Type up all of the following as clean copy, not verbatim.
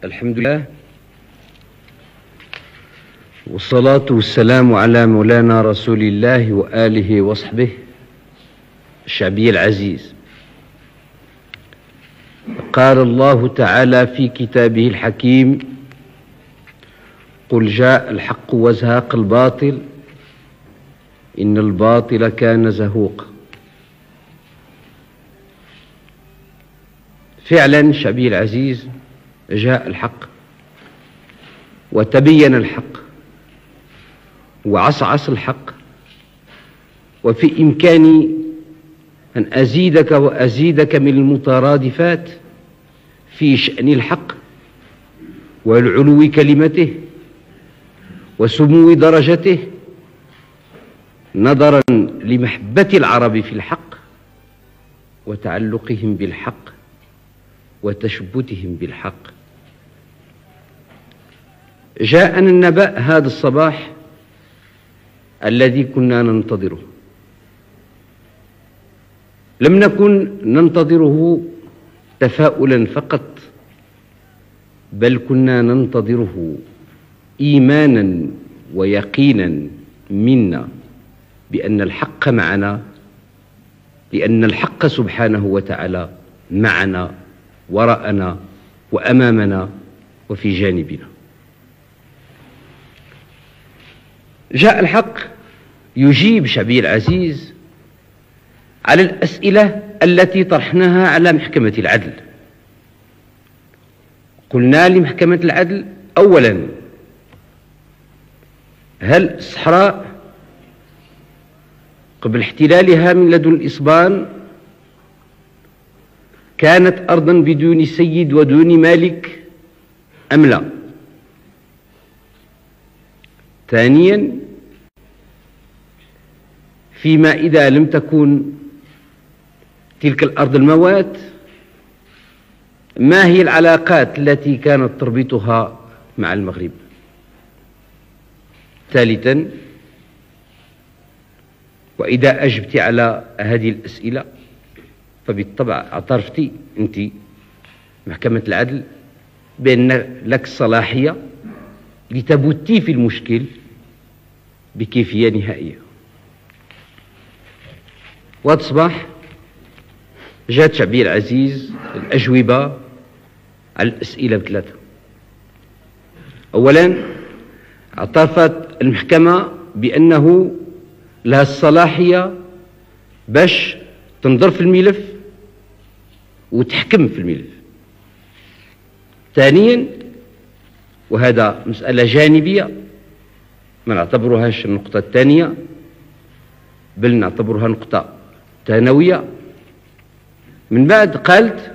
الحمد لله والصلاة والسلام على مولانا رسول الله وآله وصحبه الشعبي العزيز. قال الله تعالى في كتابه الحكيم: قل جاء الحق وزهق الباطل إن الباطل كان زهوقا. فعلا شعبي العزيز، جاء الحق وتبين الحق وعصعص الحق، وفي إمكاني أن أزيدك وأزيدك من المترادفات في شأن الحق والعلو كلمته وسمو درجته، نظرا لمحبة العرب في الحق وتعلقهم بالحق وتشبتهم بالحق. جاءنا النبأ هذا الصباح الذي كنا ننتظره. لم نكن ننتظره تفاؤلا فقط، بل كنا ننتظره إيمانا ويقينا منا بأن الحق معنا، لأن الحق سبحانه وتعالى معنا وراءنا وأمامنا وفي جانبنا. جاء الحق يجيب شعبي العزيز على الأسئلة التي طرحناها على محكمة العدل. قلنا لمحكمة العدل: أولا، هل الصحراء قبل احتلالها من لدن الإسبان كانت أرضا بدون سيد ودون مالك أم لا؟ ثانيا، فيما إذا لم تكن تلك الأرض الموات، ما هي العلاقات التي كانت تربطها مع المغرب؟ ثالثا، وإذا أجبت على هذه الأسئلة فبالطبع اعترفتي أنت محكمة العدل بأن لك الصلاحية لتبتي في المشكل بكيفية نهائية. وهذا الصباح جاءت شعبي العزيز الأجوبة على الأسئلة بثلاثة. أولا، اعترفت المحكمة بأنه لها الصلاحية باش تنظر في الملف وتحكم في الملف. ثانيا، وهذا مسألة جانبية ما نعتبرهاش النقطة الثانية، بل نعتبرها نقطة ثانوية، من بعد قالت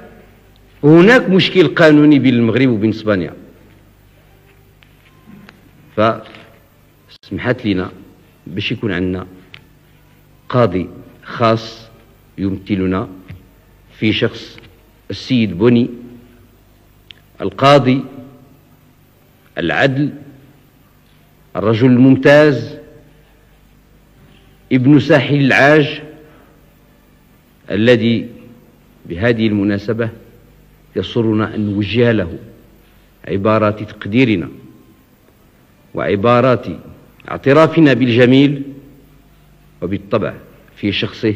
هناك مشكل قانوني بين المغرب وبين اسبانيا، فسمحت لنا باش يكون عندنا قاضي خاص يمثلنا في شخص السيد بوني، القاضي العدل، الرجل الممتاز، ابن ساحل العاج، الذي بهذه المناسبة يسرنا أن نوجه له عبارات تقديرنا وعبارات اعترافنا بالجميل، وبالطبع في شخصه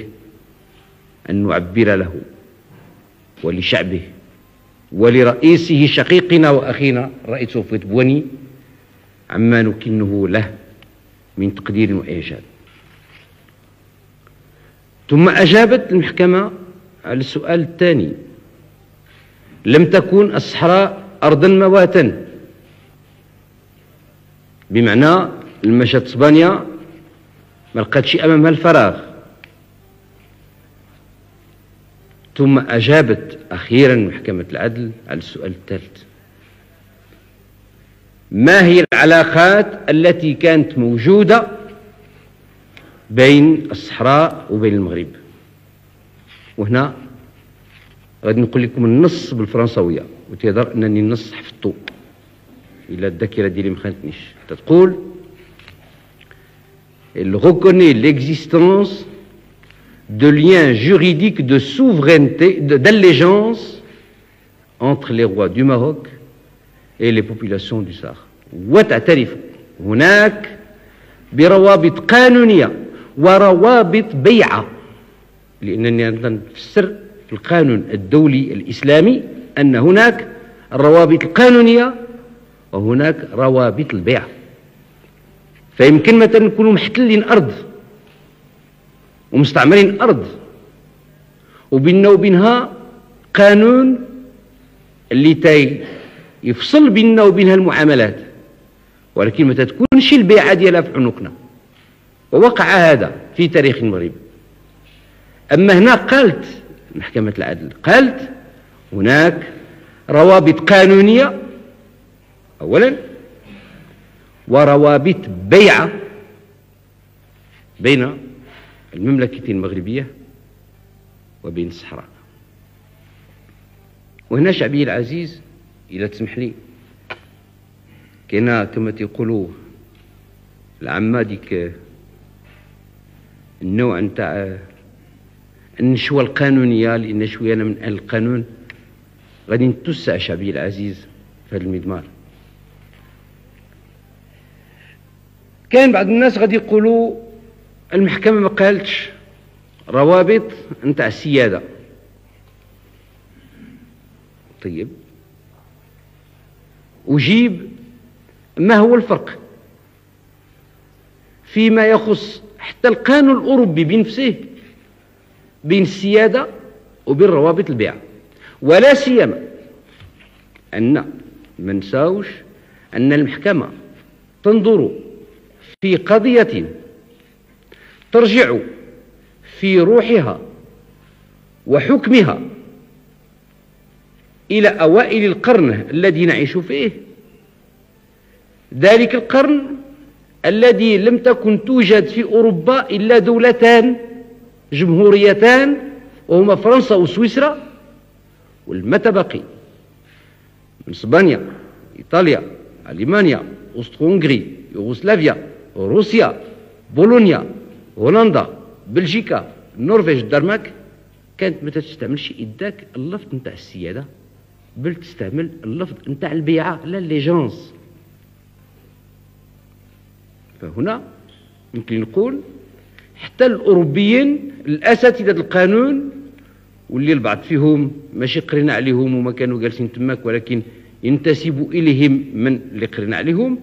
أن نعبر له ولشعبه ولرئيسه شقيقنا وأخينا الرئيس توفيق بوني عما نكنه له من تقدير وإعجاب. ثم أجابت المحكمة على السؤال الثاني: لم تكن الصحراء أرضا مواتا، بمعنى لما جات اسبانيا ما لقاتش أمامها الفراغ. ثم أجابت أخيرا محكمة العدل على السؤال الثالث: ما هي العلاقات التي كانت موجودة بين الصحراء وبين المغرب؟ وهنا غادي نقول لكم النص بالفرنسوية، وتيظهر أنني النص حفظته إلا الذاكرة ديالي ما خانتنيش. تقول: Elle reconnaît l'existence de liens juridiques de souveraineté, d'allégeance entre les rois du Maroc et les populations du Sahara، وتعترف هناك بروابط قانونية وروابط بيعة، لأنني نفسر في القانون الدولي الإسلامي أن هناك الروابط القانونية وهناك روابط البيع. فيمكن مثلا نكونوا محتلين أرض ومستعمرين أرض وبيننا وبينها قانون اللي يفصل بيننا وبينها المعاملات، ولكن ما تكونش البيعة ديالها في عنقنا، ووقع هذا في تاريخ المغرب. أما هنا قالت محكمة العدل، قالت هناك روابط قانونية أولا وروابط بيعة بين المملكة المغربية وبين الصحراء. وهنا شعبي العزيز إذا تسمح لي، كاينه كما تيقولوا العامة ديك النوع نتاع النشوة القانونية، لأن شوية أنا من أهل القانون غادي نتوسع شعبي العزيز في هذا المضمار. كاين بعض الناس غادي يقولوا المحكمة ما قالتش روابط نتاع السيادة. طيب أجيب ما هو الفرق فيما يخص حتى القانون الأوروبي بنفسه بين السيادة وبين روابط البيع، ولا سيما أن ما نساوش أن المحكمة تنظر في قضية ترجع في روحها وحكمها إلى أوائل القرن الذي نعيش فيه، ذلك القرن الذي لم تكن توجد في أوروبا إلا دولتان جمهوريتان، وهما فرنسا وسويسرا، والما تبقي من اسبانيا، ايطاليا، المانيا، اوسترو-هنغري، يوغوسلافيا، روسيا، بولونيا، هولندا، بلجيكا، النرويج، الدنمارك، كانت ما تستعملش إداك اللفظ نتاع السيادة، بل تستعمل اللفظ نتاع البيعة، لا ليجونس. فهنا يمكن نقول حتى الأوروبيين الأساتذة القانون، واللي البعض فيهم ماشي قرينا عليهم وما كانوا جالسين تماك، ولكن ينتسب إليهم من اللي قرينا عليهم،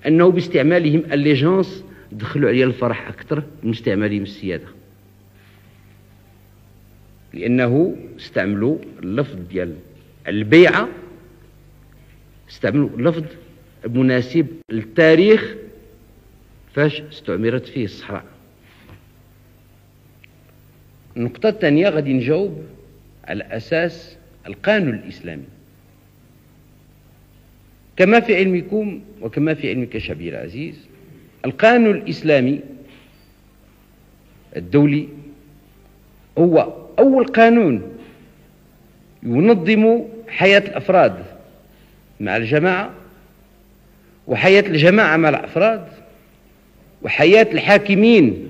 أنه باستعمالهم الليجونس دخلوا عليها الفرح أكثر من استعمالهم السيادة، لأنه استعملوا اللفظ ديال البيعة، استعملوا لفظ مناسب للتاريخ فاش استعمرت فيه الصحراء. النقطة الثانية غادي نجاوب على أساس القانون الإسلامي. كما في علمكم وكما في علمك شعبي العزيز، القانون الإسلامي الدولي هو أول قانون ينظم حياة الأفراد مع الجماعة، وحياة الجماعة مع الأفراد، وحياة الحاكمين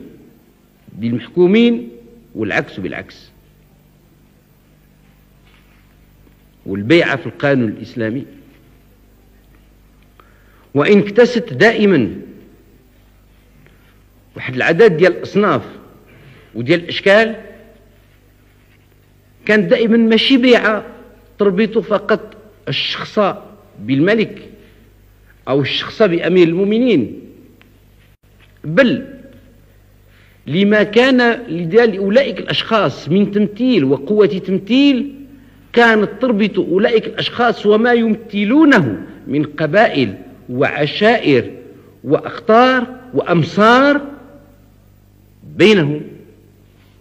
بالمحكومين، والعكس بالعكس. والبيعة في القانون الإسلامي وإن اكتست دائما واحد العدد ديال الأصناف وديال الأشكال، كانت دائما ماشي بيعة تربط فقط الشخص بالملك أو الشخص بأمير المؤمنين، بل لما كان لأولئك الأشخاص من تمثيل وقوة تمثيل، كانت تربط أولئك الأشخاص وما يمثلونه من قبائل وعشائر وأقطار وأمصار بينهم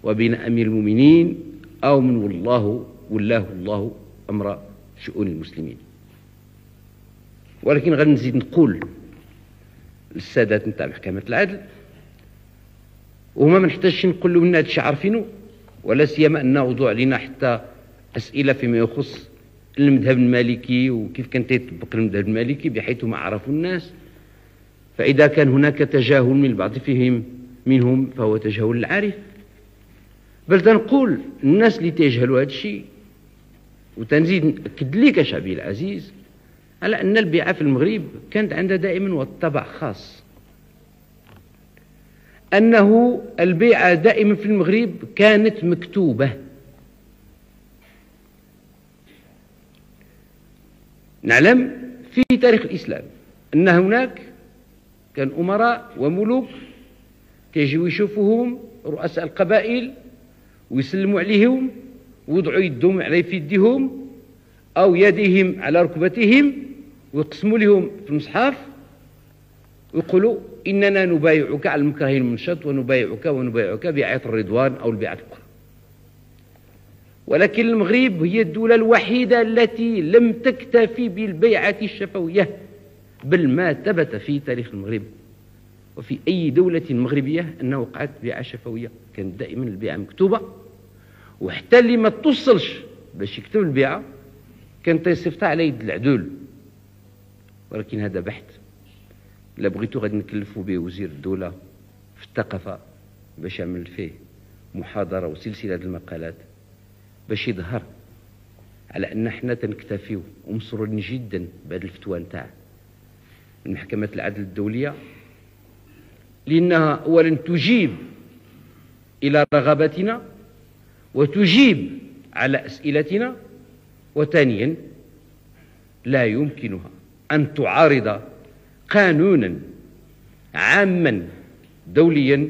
وبين أمير المؤمنين أو من ولاه الله أمر شؤون المسلمين. ولكن غادي نزيد نقول للسادات نتاع محكمة العدل، وهما ما نحتاجش نقول لهم هذا الشيء عارفينه، ولا سيما أن وضع علينا حتى أسئلة فيما يخص المذهب المالكي وكيف كان يطبق المذهب المالكي بحيث ما عرفوا الناس. فإذا كان هناك تجاهل من البعض فيهم منهم فهو تجاهل العارف. بل تنقول الناس اللي تيجهلوا هذا الشيء، وتنزيد نأكد لك شعبي العزيز على أن البيعة في المغرب كانت عندها دائما طابع خاص، أنه البيعة دائما في المغرب كانت مكتوبة. نعلم في تاريخ الإسلام أن هناك كان أمراء وملوك كيجيو يشوفوهم رؤساء القبائل ويسلموا عليهم ويوضعوا يدهم على في يديهم أو يديهم على ركبتهم ويقسموا لهم في المصحف ويقولوا إننا نبايعك على المكره المنشط ونبايعك بيعة الرضوان أو البيعة الأخرى. ولكن المغرب هي الدولة الوحيدة التي لم تكتفي بالبيعة الشفوية، بل ما ثبت في تاريخ المغرب وفي أي دولة مغربية أنه وقعت بيعة شفوية. كانت دائما البيعة مكتوبة، وحتى اللي ما توصلش باش يكتب البيعة كان تيصيفطها على يد العدول. ولكن هذا بحث إلا بغيتو غادي نكلفوا به وزير الدولة في الثقافة باش يعمل فيه محاضرة وسلسلة المقالات باش يظهر على أن حنا تنكتفيو ومسرورين جدا بهذه الفتوى نتاع من محكمة العدل الدولية، لأنها أولا تجيب إلى رغباتنا وتجيب على أسئلتنا، وثانيا لا يمكنها أن تعارض قانونا عاما دوليا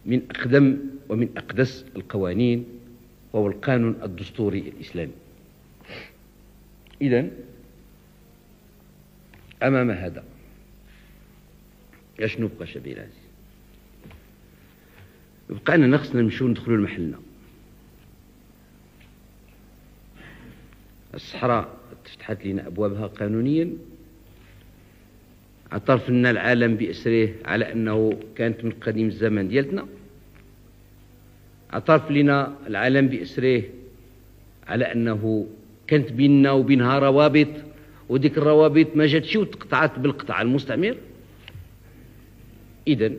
من أقدم ومن أقدس القوانين، وهو القانون الدستوري الإسلامي. إذن أمام هذا اش نبقى شبيل العزيز؟ يبقى أننا خصنا نمشيو ندخلوا لمحلنا. الصحراء تفتحت لنا أبوابها قانونيا، اعترف لنا العالم بأسره على أنه كانت من قديم الزمن ديالتنا، اعترف لنا العالم بأسره على أنه كانت بيننا وبينها روابط، وديك الروابط ما جاتش وتقطعت بالقطع المستعمر. إذن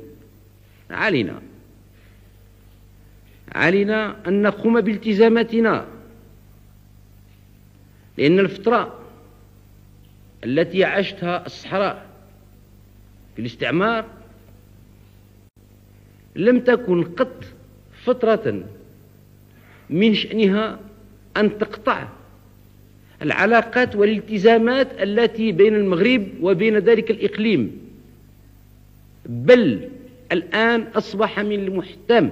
علينا أن نقوم بالتزاماتنا، لأن الفترة التي عاشتها الصحراء في الاستعمار لم تكن قط فترة من شأنها أن تقطع العلاقات والالتزامات التي بين المغرب وبين ذلك الإقليم، بل الآن أصبح من المحتم،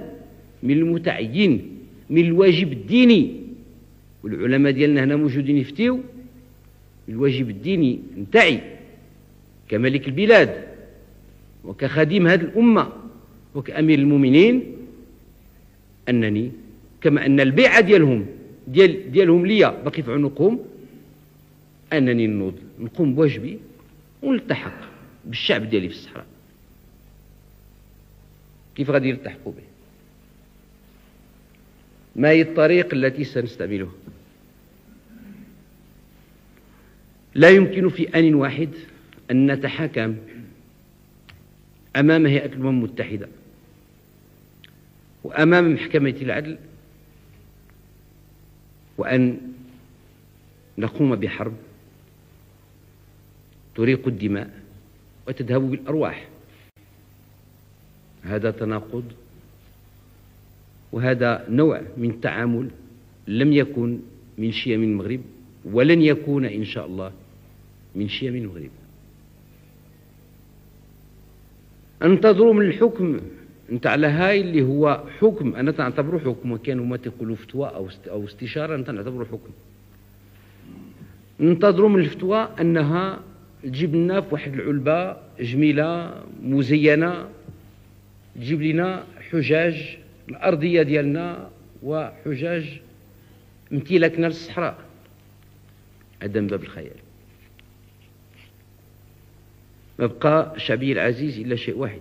من المتعين، من الواجب الديني، والعلماء ديالنا هنا موجودين يفتيو، الواجب الديني نتاعي كملك البلاد وكخادم هذه الأمة وكأمير المؤمنين، أنني كما أن البيعة ديالهم ليا باقي في عنقهم، أنني نقوم بواجبي ونلتحق بالشعب ديالي في الصحراء. كيف غادي يلتحقوا به؟ ما هي الطريق التي سنستعملها؟ لا يمكن في آن واحد أن نتحاكم أمام هيئة الأمم المتحدة وأمام محكمة العدل وأن نقوم بحرب تريق الدماء وتذهب بالأرواح. هذا تناقض، وهذا نوع من التعامل لم يكن من شيم المغرب ولن يكون إن شاء الله من شيم المغرب. انتظروا من الحكم نتاع هاي اللي هو حكم، أنا تعتبره حكم، وكانوا ما تقولوا فتوى أو استشارة، أنا تعتبره حكم. ننتظروا من الفتوى أنها تجيب لنا في واحد العلبة جميلة مزينة، تجيب لنا حجاج الأرضية ديالنا وحجاج امتلاكنا للصحراء. هذا من باب الخيال. ما بقى شعبي العزيز إلا شيء واحد،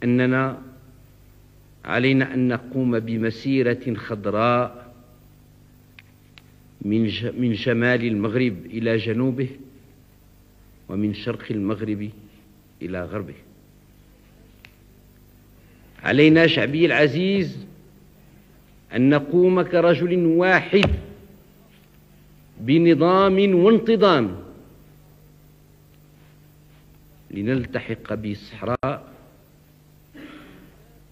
أننا علينا أن نقوم بمسيرة خضراء من شمال المغرب إلى جنوبه ومن شرق المغرب إلى غربه. علينا شعبي العزيز أن نقوم كرجل واحد بنظام وانتظام لنلتحق بالصحراء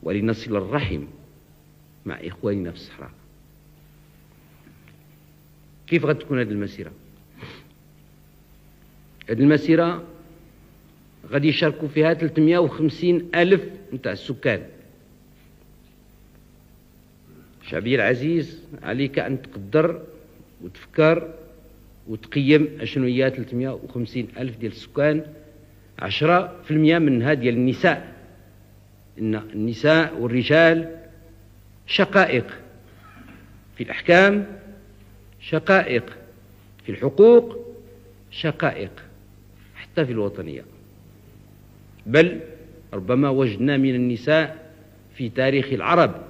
ولنصل الرحم مع إخواننا في الصحراء. كيف غتكون هذه المسيرة؟ هذه المسيرة غادي يشاركوا فيها 350 ألف نتاع السكان. شعبي العزيز، عليك أن تقدر وتفكر وتقيم أشنو هي 350 ألف ديال السكان. 10% منها ديال النساء، إن النساء والرجال شقائق في الأحكام، شقائق في الحقوق، شقائق حتى في الوطنية. بل ربما وجدنا من النساء في تاريخ العرب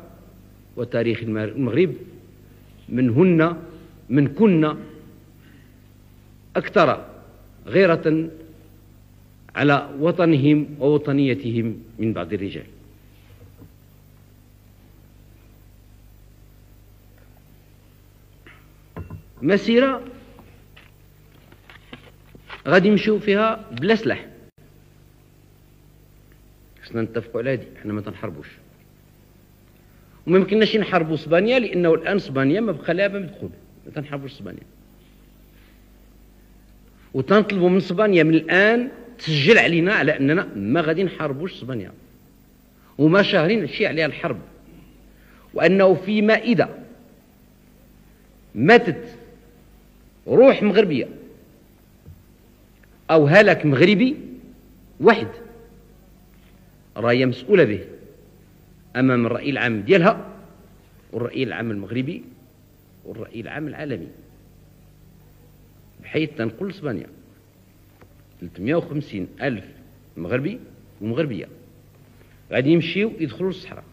وتاريخ المغرب من كنا أكثر غيرة على وطنهم ووطنيتهم من بعض الرجال. مسيرة غادي نمشيو فيها بلا سلاح. خصنا نتفقوا على هذه، حنا ما تنحاربوش وما يمكنناش نحاربوا اسبانيا، لانه الان اسبانيا ما بقى لها مدخول، ما تنحاربوش اسبانيا. وتنطلبوا من اسبانيا من الان تسجل علينا على اننا ما غادي نحاربوش اسبانيا وما شاهرين شي عليها الحرب، وانه فيما اذا ماتت روح مغربيه او هلك مغربي واحد راهي مسؤوله به امام الراي العام ديالها والراي العام المغربي والراي العام العالمي، بحيث تنقول اسبانيا 350 ألف مغربي ومغربيه غادي يمشيو يدخلوا للصحراء،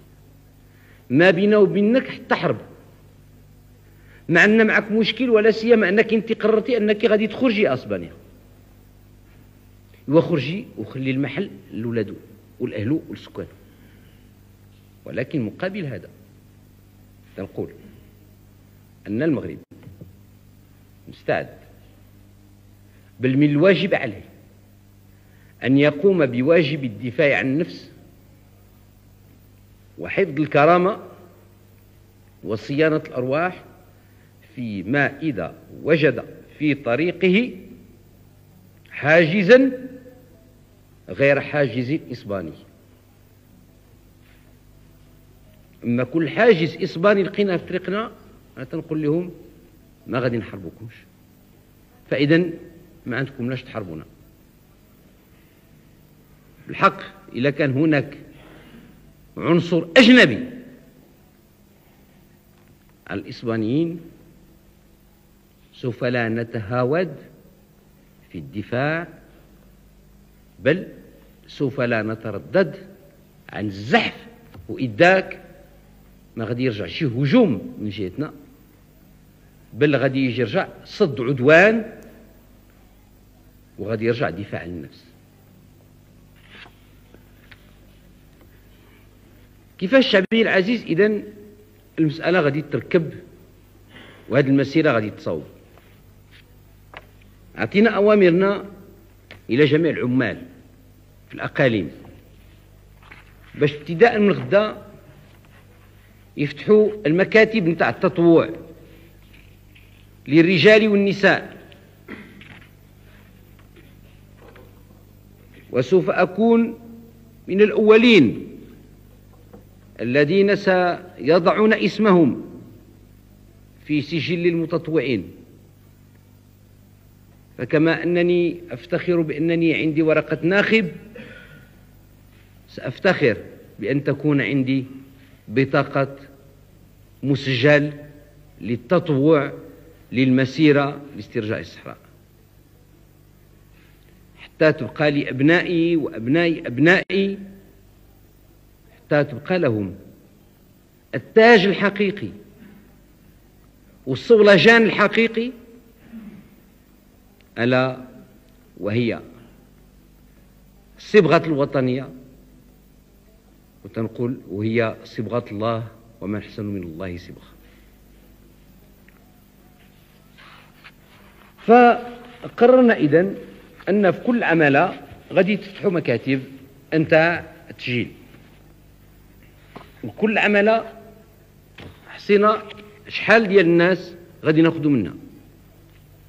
ما بيننا وبينك حتى حرب، مع ان معك مشكل، ولا سيما انك انت قررتي انك غادي تخرجي اسبانيا، وخرجي وخلي المحل لولادو والاهلو والسكان. ولكن مقابل هذا تنقول ان المغرب مستعد، بل من الواجب عليه ان يقوم بواجب الدفاع عن النفس وحفظ الكرامه وصيانه الارواح فيما اذا وجد في طريقه حاجزا غير حاجز إسباني. أما كل حاجز إسباني لقينا في طريقنا تنقول لهم ما غادي نحاربوكمش، فإذا ما عندكم لاش تحاربونا. بالحق إذا كان هناك عنصر أجنبي على الإسبانيين سوف لا نتهاود في الدفاع، بل سوف لا نتردد عن الزحف وإداك. ما غادي يرجع شي هجوم من جهتنا، بل غادي يرجع صد عدوان وغادي يرجع دفاع عن النفس. كيفاش شعبي العزيز؟ إذن المسألة غادي تركب وهذه المسيرة غادي تصوب. أعطينا أوامرنا إلى جميع العمال في الأقاليم باش ابتداء من غدا يفتحوا المكاتب نتاع التطوع للرجال والنساء، وسوف أكون من الأولين الذين سيضعون اسمهم في سجل المتطوعين. فكما أنني أفتخر بأنني عندي ورقة ناخب، سأفتخر بأن تكون عندي بطاقة مسجل للتطوع للمسيرة لاسترجاع الصحراء، حتى تبقى لأبنائي وأبناء أبنائي، حتى تبقى لهم التاج الحقيقي والصولجان الحقيقي، ألا وهي صبغة الوطنية، وتنقول وهي صبغة الله وما أحسن من الله صبغة. فقررنا إذن أن في كل عمالة غادي تفتحوا مكاتب نتاع التسجيل، وكل عمالة حسينا شحال ديال الناس غادي ناخذوا منها.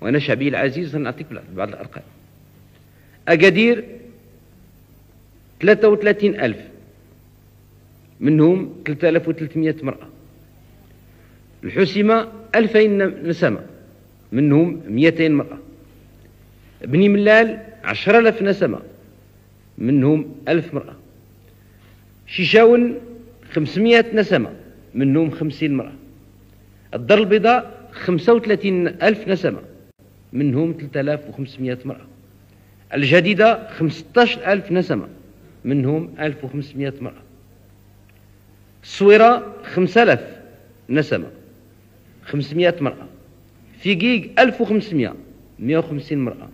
وأنا شعبي العزيز نعطيك بعض الأرقام. أكادير 33,000 منهم 3300 مرأة. الحسيمة 2000 نسمة منهم 200 مرأة. بني ملال 10,000 نسمة منهم 1000 مرأة. شيشاون 500 نسمة منهم 50 مرأة. الدار البيضاء 35,000 نسمة منهم 3500 مرأة. الجديدة 15,000 نسمة منهم 1500 مرأة. الصويرة 5,000 نسمة 500 مرأة. في جيج 1500 150 مرأة.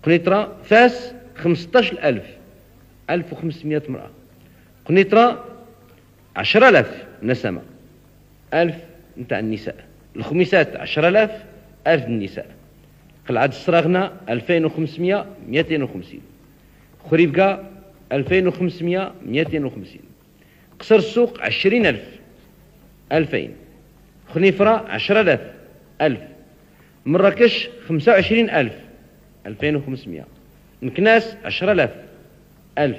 قنيطرة فاس 15,000 1500 مرأة. قنيطرة 10,000 نسمة 1000 نتاع النساء. الخميسات 10,000 1000 النساء. قلعة السراغنة 2500 250. خريبكا 2500 250. قصر السوق 20,000 2000. خنيفرة 10,000 1000. مراكش 25,000 2500. مكناس 10,000 1000.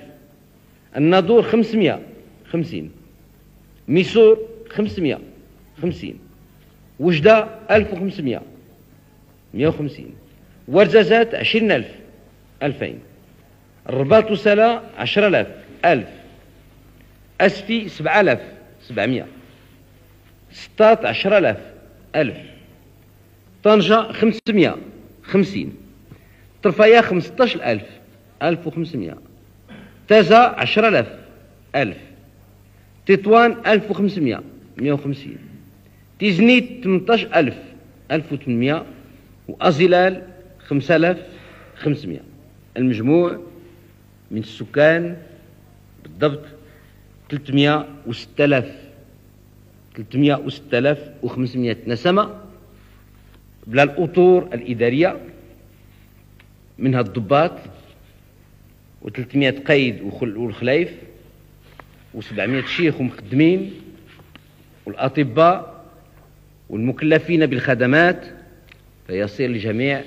الناظور 500 50. ميسور 500 50. وجدة 1500 150. ورزازات 20,000 2000. الرباط وسلا 10,000 1000. أسفي 7,000 700. سطات 10,000 1000. طنجة 500 50. طرفايا 15,000 1500. تازا 10,000 1000. تطوان 1500 150. تيزنيت 18,000 1800. وأزلال 5,500. المجموع من السكان بالضبط 306,500 نسمة، بلا الأطور الإدارية منها الضباط و300 قيد والخلايف و700 شيخ ومخدمين والأطباء والمكلفين بالخدمات، فيصير الجميع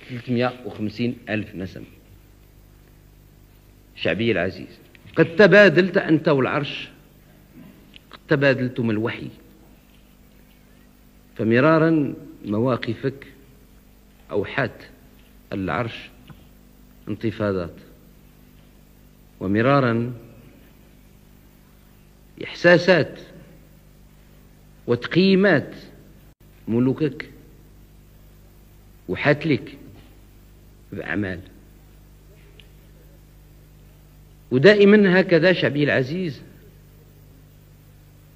350,000 نسمة. شعبي العزيز، قد تبادلت أنت والعرش، قد تبادلتم الوحي، فمرارا مواقفك أوحت العرش انتفاضات، ومرارا إحساسات وتقييمات ملوكك وحات لك بأعمال. ودائما هكذا شعبي العزيز،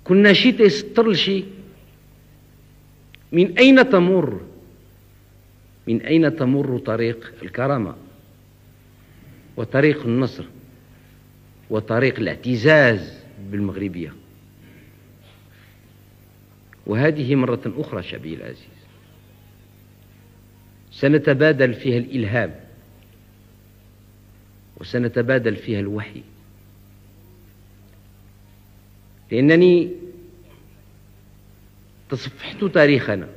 كنا شي تيسطر لشي من أين تمر طريق الكرامة وطريق النصر وطريق الاعتزاز بالمغربية. وهذه مرة أخرى شعبي العزيز سنتبادل فيها الإلهام وسنتبادل فيها الوحي، لأنني تصفحت تاريخنا،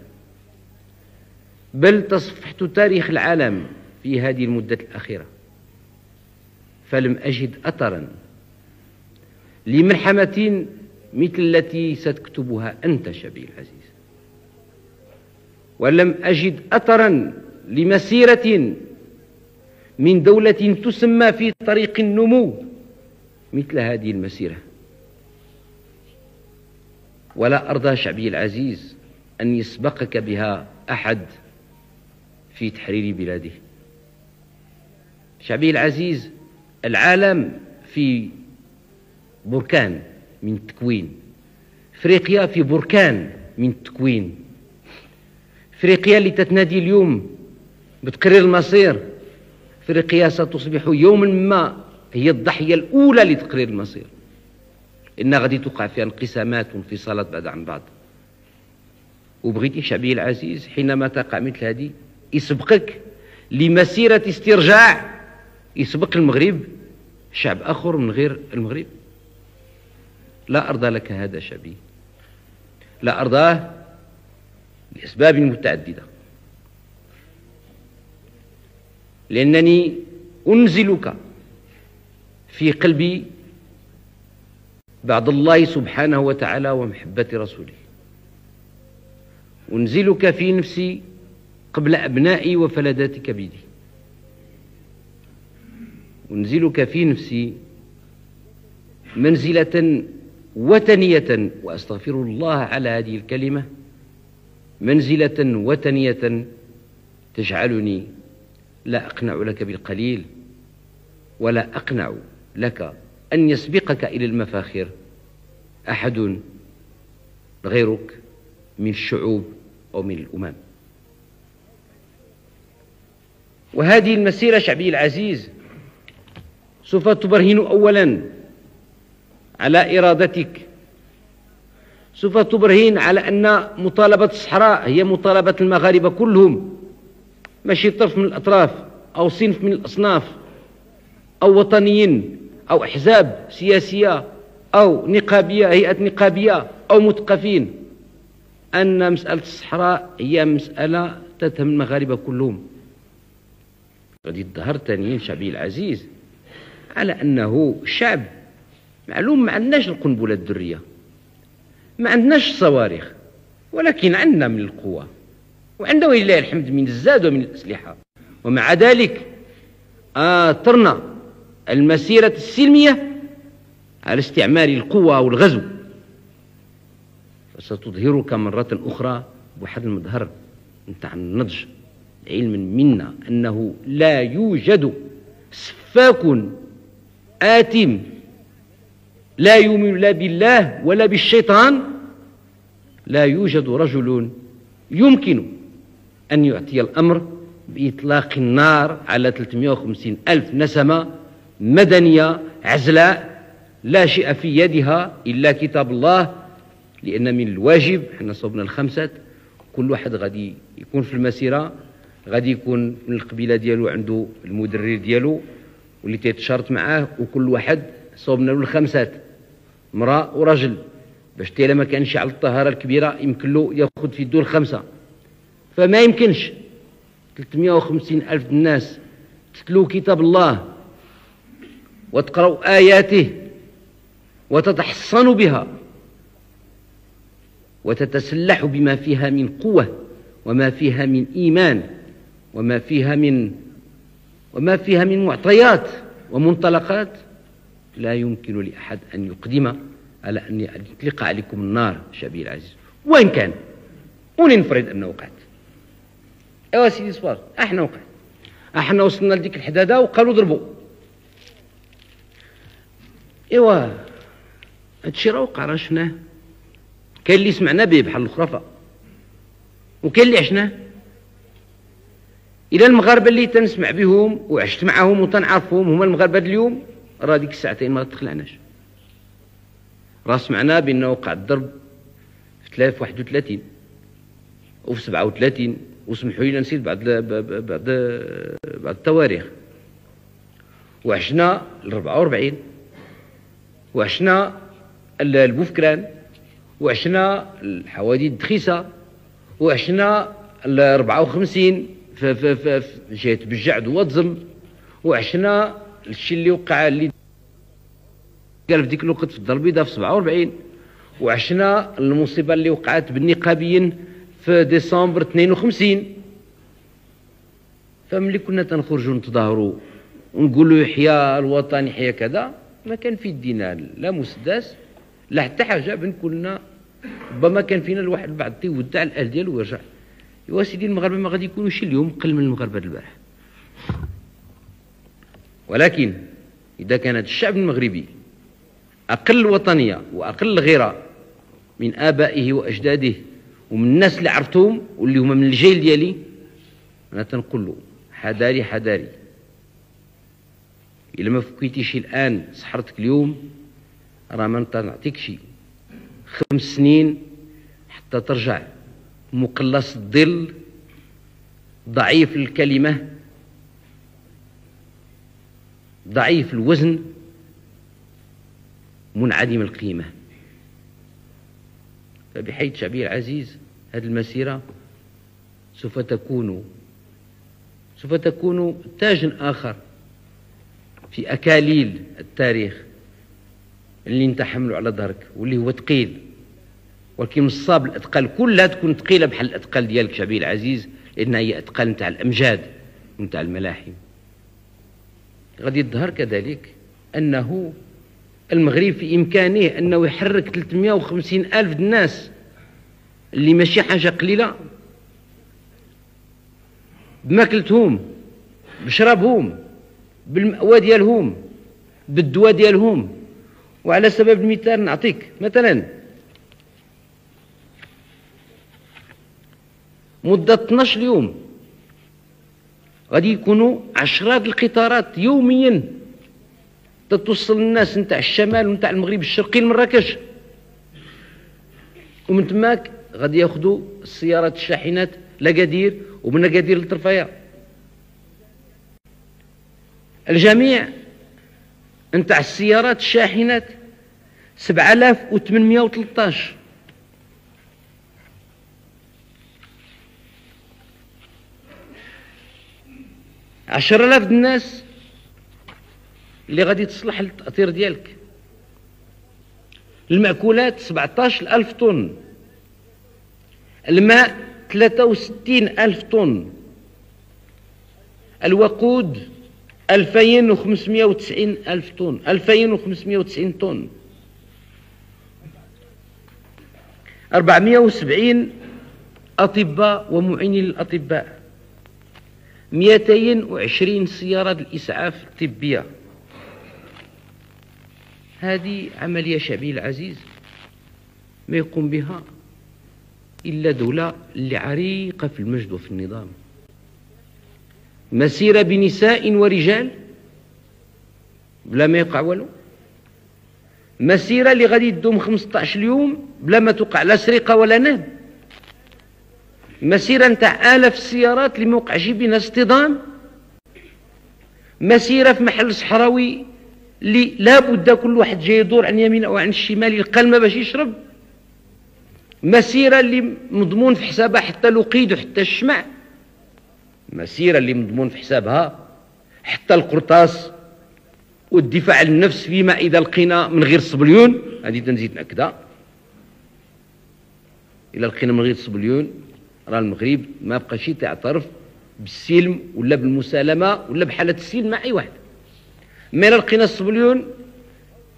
بل تصفحت تاريخ العالم في هذه المدة الأخيرة، فلم أجد أثرا لملحمة مثل التي ستكتبها أنت شعبي العزيز، ولم أجد أثرا لمسيرة من دولة تسمى في طريق النمو مثل هذه المسيرة. ولا أرضى شعبي العزيز أن يسبقك بها أحد في تحرير بلاده. شعبي العزيز، العالم في بركان من التكوين، افريقيا في بركان من التكوين. افريقيا اللي تتنادي اليوم بتقرير المصير، افريقيا ستصبح يوما ما هي الضحية الأولى لتقرير المصير، إنها غادي توقع فيها انقسامات وانفصالات بعد عن بعض. وبغيتي شعبي العزيز حينما تقع مثل هذه يسبقك لمسيرة استرجاع، يسبق المغرب شعب آخر من غير المغرب؟ لا أرضى لك هذا شعبي، لا أرضاه لأسباب متعددة، لأنني أنزلك في قلبي بعد الله سبحانه وتعالى ومحبة رسوله، أنزلك في نفسي قبل أبنائي وفلذات كبدي، أنزلك في نفسي منزلة وثنية، وأستغفر الله على هذه الكلمة، منزلة وثنية تجعلني لا أقنع لك بالقليل، ولا أقنع لك أن يسبقك إلى المفاخر أحد غيرك من الشعوب أو من الأمم. وهذه المسيرة شعبي العزيز سوف تبرهن أولا على إرادتك، سوف تبرهن على أن مطالبة الصحراء هي مطالبة المغاربة كلهم، ماشي طرف من الأطراف أو صنف من الأصناف أو وطنيين أو أحزاب سياسية أو نقابية، هيئة نقابية أو مثقفين، أن مسألة الصحراء هي مسألة تتهم المغاربة كلهم. غادي تظهر ثانيا شعبي العزيز على أنه شعب معلوم ما عندناش القنبلة الذرية، ما عندناش الصواريخ، ولكن عندنا من القوة، وعندنا ولله الحمد من الزاد ومن الأسلحة، ومع ذلك آثرنا المسيرة السلمية على استعمال القوة والغزو. فستظهرك مرة أخرى بواحد المظهر نتاع النضج، علما منا أنه لا يوجد سفاك آثم لا يؤمن لا بالله ولا بالشيطان، لا يوجد رجل يمكن أن يعطي الأمر بإطلاق النار على 350 ألف نسمة مدنية عزلاء لا شيء في يدها إلا كتاب الله، لأن من الواجب حنا صوبنا الخمسة، كل واحد غادي يكون في المسيرة غادي يكون من القبيلة ديالو عنده المدرر ديالو واللي تيتشارط معاه، وكل واحد صوبنا له الخمسات امرأة ورجل، باش تيلا ما كانش على الطهارة الكبيرة يمكن له ياخذ في يدو الخمسة. فما يمكنش 350 ألف الناس تتلو كتاب الله وتقرأوا آياته وتتحصنوا بها وتتسلحوا بما فيها من قوة وما فيها من إيمان وما فيها من معطيات ومنطلقات، لا يمكن لأحد أن يقدم على أن يطلق عليكم النار شعبي العزيز، وإن كان وننفرض أنه وقعت. ايوا سيدي صبار، احنا وقعت، احنا وصلنا لديك الحداده وقالوا ضربوا. ايوا هادشي راه وقع، راه شفناه، كاين اللي سمعنا به بحال الخرافه وكاين اللي عشناه. الى المغاربه اللي تنسمع بهم وعشت معهم وتنعرفهم هما المغاربه اليوم، راه ديك الساعتين ما تخلعناش. راه سمعنا بانه وقع الضرب في 31 وفي 37، وسمحوا لي نسيت بعض التواريخ، وعشنا ال 44، وعشنا البوفكران، وعشنا الحوادث الدخيسه، وعشنا ال 54 في جهه بجعد وضزم، وعشنا الشيء اللي وقع اللي قال في ديك الوقت في الدار البيضاء في 47، وعشنا المصيبه اللي وقعت بالنقابيين في ديسمبر 52. فملي كنا تنخرجوا نتظاهروا ونقولوا يحيى الوطن يحيى كذا، ما كان في يدينا لا مسدس لا حتى حاجه، بن كلنا ربما كان فينا الواحد البعض تيودع الاهل ديالو ويرجع. ايوا سيدي المغاربه ما غادي يكونوا شي اليوم قل من المغاربه البارح، ولكن اذا كان هذا الشعب المغربي اقل وطنيه واقل غيره من ابائه واجداده ومن الناس اللي عرفتهم واللي هما من الجيل ديالي، انا تنقول له حذاري حذاري، الا ما فكيتيش الان سحرتك اليوم راه ما نعطيكش 5 سنين حتى ترجع مقلص الظل ضعيف الكلمة، ضعيف الوزن، منعدم القيمة. فبحيث شعبي العزيز هذه المسيرة سوف تكون تاج آخر في أكاليل التاريخ اللي انت حمله على ظهرك واللي هو ثقيل، ولكن من الصعب الأثقال كلها تكون ثقيلة بحال الأثقال ديالك شعبي العزيز، لأنها هي أثقال نتاع الأمجاد ونتاع الملاحم. غادي يظهر كذلك أنه المغرب في إمكانه أنه يحرك 350 ألف الناس، اللي ماشي حاجة قليلة، بماكلتهم، بشرابهم، بالمأوى ديالهم، بالدواء ديالهم. وعلى سبب المثال نعطيك مثلا مدة 12 يوم غادي يكونوا عشرات القطارات يوميا تتوصل الناس نتاع الشمال ونتاع المغرب الشرقي لمراكش، ومن تماك غادي ياخذوا السيارات الشاحنات لأكادير، ومن أكادير لطرفايا. الجميع نتاع السيارات الشاحنات 7813. « 10,000 الناس اللي غادي تصلح للتأطير ديالك. المأكولات 17,000 طن، الماء 63,000 طن، الوقود 2590 طن، 2590 طن، 470 أطباء ومعينين للأطباء، 220 سيارة الإسعاف الطبية. هذه عملية شعبية العزيز ما يقوم بها إلا دولة اللي عريقة في المجد وفي النظام. مسيرة بنساء ورجال بلا ما يقع والو، مسيرة اللي غادي تدوم 15 يوم بلا ما توقع لا سرقة ولا نهب، مسيرة نتاع آلاف السيارات اللي موقعش بينها اصطدام، مسيرة في محل صحراوي اللي لابد كل واحد جاي يدور عن يمين أو عن الشمال يلقى الماء باش يشرب، مسيرة اللي مضمون في حسابها حتى الوقيد وحتى الشمع، مسيرة اللي مضمون في حسابها حتى القرطاس والدفاع عن النفس فيما إذا لقينا من غير الصبليون. هذه تنزيد نأكدها، إلا لقينا من غير الصبليون راه المغرب ما بقاش تعترف بالسلم ولا بالمسالمة ولا بحالة السلم مع أي واحد. ما إلا لقينا الصبليون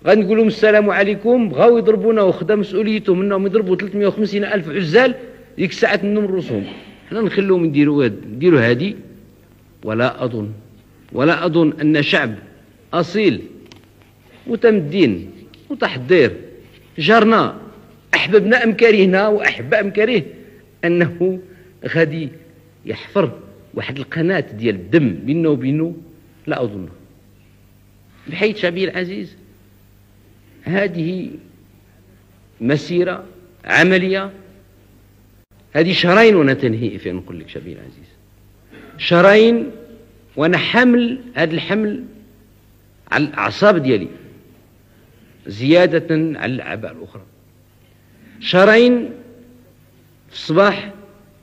غنقول لهم السلام عليكم، بغاو يضربونا وخدا مسؤوليتهم انهم يضربوا 350 ألف عزال، ديك الساعة منهم رؤوسهم، حنا نخلوهم نديروا هادي. ولا أظن أن شعب أصيل متمدين متحضر جارنا أحببنا أم كرهنا وأحب أم كره أنه غادي يحفر واحد القناة ديال الدم بينه وبينه، لا أظن. بحيث شعبي العزيز هذه مسيرة عملية، هذه شهرين وانا تنهي في نقول لك شعبي العزيز، شهرين وانا حمل هذا الحمل على الأعصاب ديالي زيادة على الأعباء الأخرى. شهرين في الصباح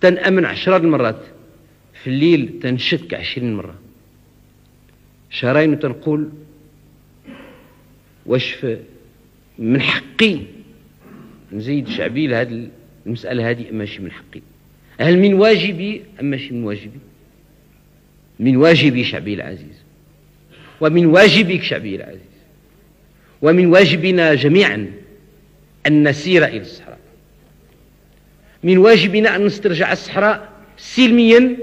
تنأمن 10 المرات، في الليل تنشك 20 مرة. شهرين وتنقول واش من حقي نزيد شعبي لهذه المسألة هذه أم ماشي من حقي؟ هل من واجبي أم ماشي من واجبي؟ من واجبي شعبي العزيز، ومن واجبك شعبي العزيز، ومن واجبنا جميعا أن نسير إلى الصحراء. من واجبنا أن نسترجع الصحراء سلميا،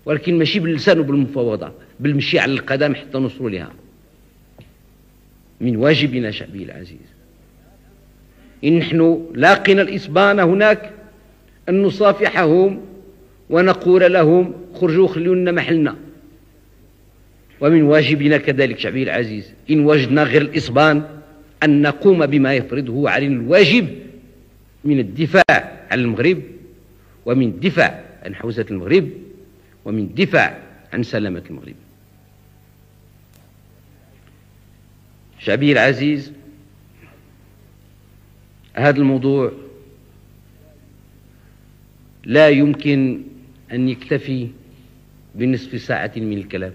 ولكن ماشي باللسان وبالمفاوضة، بالمشي على القدم حتى نوصلوا لها. من واجبنا شعبي العزيز إن نحن لاقينا الإسبان هناك أن نصافحهم ونقول لهم خرجوا خلونا محلنا. ومن واجبنا كذلك شعبي العزيز إن وجدنا غير الإسبان أن نقوم بما يفرضه علينا الواجب من الدفاع عن المغرب ومن الدفاع عن حوزة المغرب ومن الدفاع عن سلامة المغرب. شعبي العزيز، هذا الموضوع لا يمكن أن يكتفي بنصف ساعة من الكلام،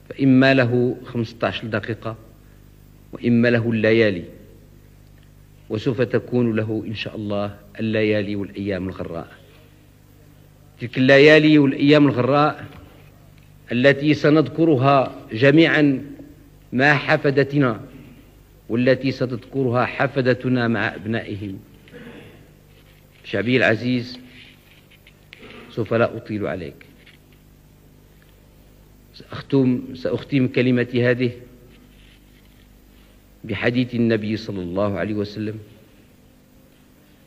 فإما له 15 دقيقة وإما له الليالي، وسوف تكون له إن شاء الله الليالي والأيام الغراء. تلك الليالي والأيام الغراء التي سنذكرها جميعا مع حفدتنا، والتي ستذكرها حفدتنا مع أبنائهم. شعبي العزيز، سوف لا أطيل عليك، سأختم كلمتي هذه بحديث النبي صلى الله عليه وسلم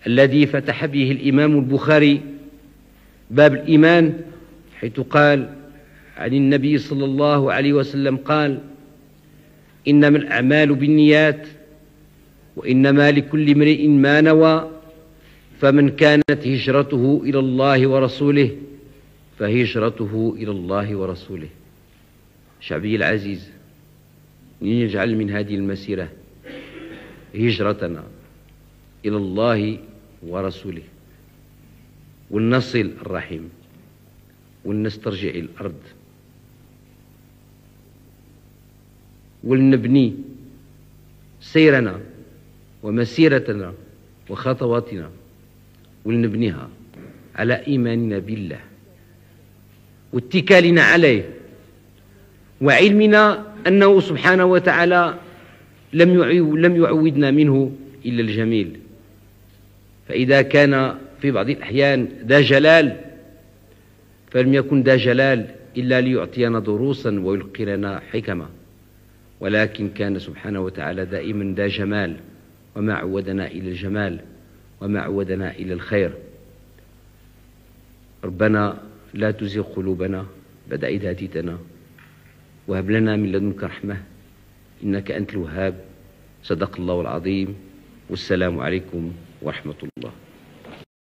الذي فتح به الإمام البخاري باب الإيمان، حيث قال عن النبي صلى الله عليه وسلم قال: إنما الأعمال بالنيات وإنما لكل امرئ ما نوى، فمن كانت هجرته إلى الله ورسوله فهجرته إلى الله ورسوله. شعبي العزيز، لنجعل من هذه المسيرة هجرتنا إلى الله ورسوله، ولنصل الرحم، ولنسترجع الأرض، ولنبني سيرنا ومسيرتنا وخطواتنا، ولنبنيها على إيماننا بالله واتكالنا عليه، وعلمنا أنه سبحانه وتعالى لم يعودنا منه إلا الجميل. فإذا كان في بعض الأحيان ذا جلال، فلم يكن ذا جلال إلا ليعطينا دروسا ويلقي لنا حكمة، ولكن كان سبحانه وتعالى دائما ذا جمال، وما عودنا إلى الجمال وما عودنا إلى الخير. ربنا لا تزغ قلوبنا بعد إذ هديتنا، وهب لنا من لدنك رحمة إنك أنت الوهاب. صدق الله العظيم، والسلام عليكم ورحمة الله.